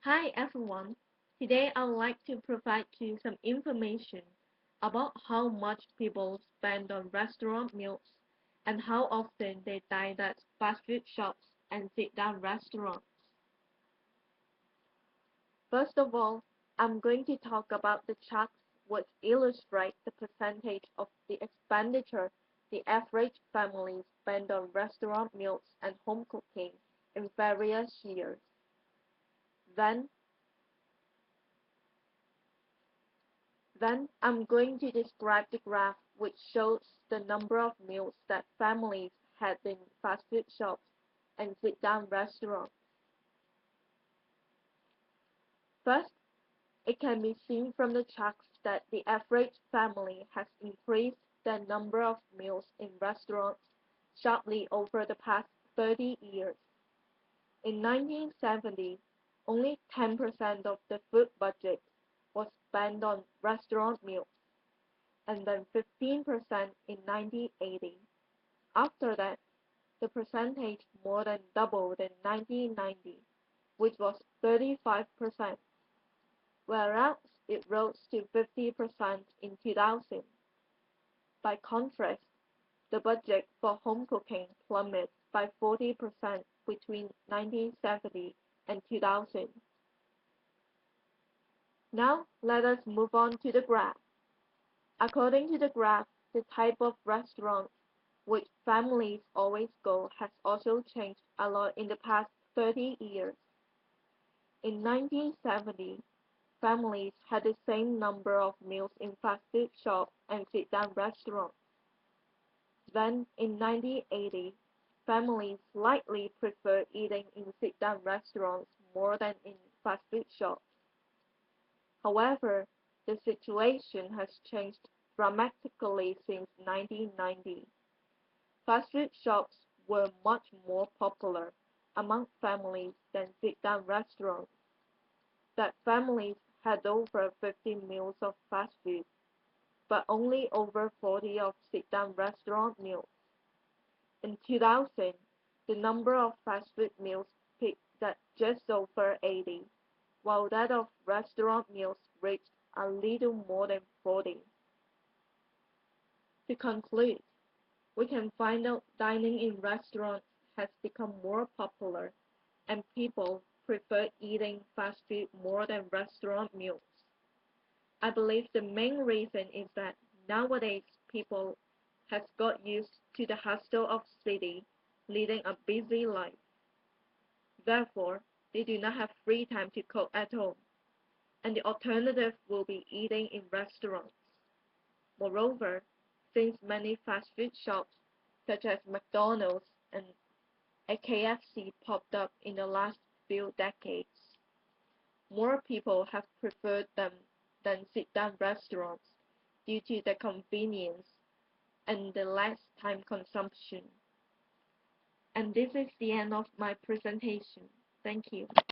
Hi everyone. Today I would like to provide you some information about how much people spend on restaurant meals and how often they dine at fast food shops and sit-down restaurants. First of all, I'm going to talk about the charts which illustrate the percentage of the expenditure the average family spend on restaurant meals and home cooking in various years. Then Then I'm going to describe the graph which shows the number of meals that families had in fast food shops and sit-down restaurants. First, it can be seen from the charts that the average family has increased their number of meals in restaurants sharply over the past 30 years. In 1970, only 10% of the food budget was spent on restaurant meals, and then 15% in 1980. After that, the percentage more than doubled in 1990, which was 35%, whereas it rose to 50% in 2000. By contrast, the budget for home cooking plummeted by 40% between 1970 and 2000. Now, let us move on to the graph. According to the graph, the type of restaurants which families always go has also changed a lot in the past 30 years. In 1970, families had the same number of meals in fast food shops and sit-down restaurants. Then, in 1980, families slightly preferred eating in sit-down restaurants more than in fast food shops. However, the situation has changed dramatically since 1990. Fast food shops were much more popular among families than sit-down restaurants. That families had over 50 meals of fast food, but only over 40 of sit-down restaurant meals. In 2000, the number of fast food meals peaked at just over 80, while that of restaurant meals reached a little more than 40. To conclude, we can find out dining in restaurants has become more popular, and people prefer eating fast food more than restaurant meals. I believe the main reason is that nowadays people has got used to the hustle of city, leading a busy life. Therefore, they do not have free time to cook at home, and the alternative will be eating in restaurants. Moreover, since many fast food shops, such as McDonald's and a KFC, popped up in the last few decades, more people have preferred them than sit-down restaurants due to the convenience and the less time consumption. And this is the end of my presentation. Thank you.